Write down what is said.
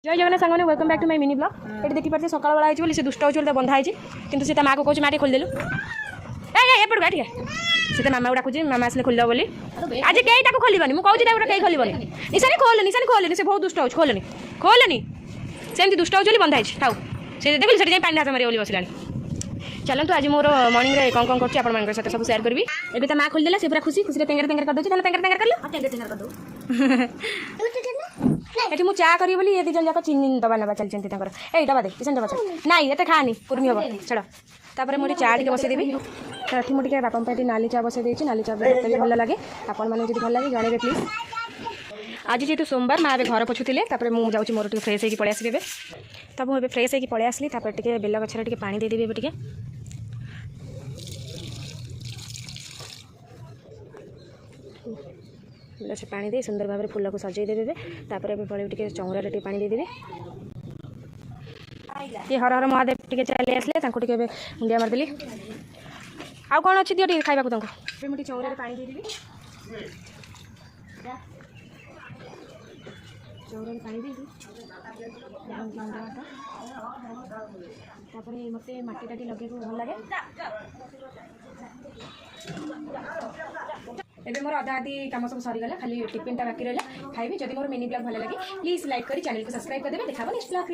जय जगन्नाथ सांग welcome back to my mini blog. ये देखी पार्थे सकाल बेला होती दुष्ट हो बंधा होती कि से माँ को कहे माँ खोलदेलु एपट गा ठीक से मामा को डाकुची मामा आसले खोल बोली आज कहीं खोलबनी मुझे कहीं खोलबनी निशानी खोलनी से बहुत दुष्ट हो खोलनी सेमती दुष्ट हो बंधा है ठाऊ से देखिए से पानी हाथ मारे बसला चलतु आज मोर मॉर्निंग रे कौन कर सब सेयार करी एबी तो माँ खोलदेला से पूरा खुशी खुशी टेंगर टेंगर कर दे ये मुझे चा करी बोली ये दी जन जाक चीनी दबा ना चलती ए दबा दे किसान दबा ना ये खानी कुर्मी हम छड़ तापर मुझे चा टे बसईदेवी ये मुझे बापा पे नाली चा बसई देती नाली चा मत भी भल लगे आपण मैंने भल लगे जनइबे प्लीज। आज जेहतु सोमवार माँ घर पोछुले मुझे मोर टे फ्रेश होगी पलि आसबि तो मुझे फ्रेश होगी पलि आसली टे बेल गचर टे पानी देदेवी टे से पानी दे सुंदर भाव में फूल को सजाई देवे तापर पड़े टे चौरारे टे पानी देदेवी ये हर हर महादेव टे चली आसले टे मुंडिया मारदेली आउ कौन अच्छी दियो खाइबा मुझे चौरारे पानी देदेवी चौरारे पानी दे मत मटी टाटी लगे भल लगे एबे मोर अधा आधी कम सब सरीगला खाली टिफिन टा बाकी रहा खाइबी जदि मोर मिनी ब्लॉग भल लगे प्लीज लाइक करी चैनल को सब्सक्राइब कर देबे देखा नेक्स्ट ब्लॉग।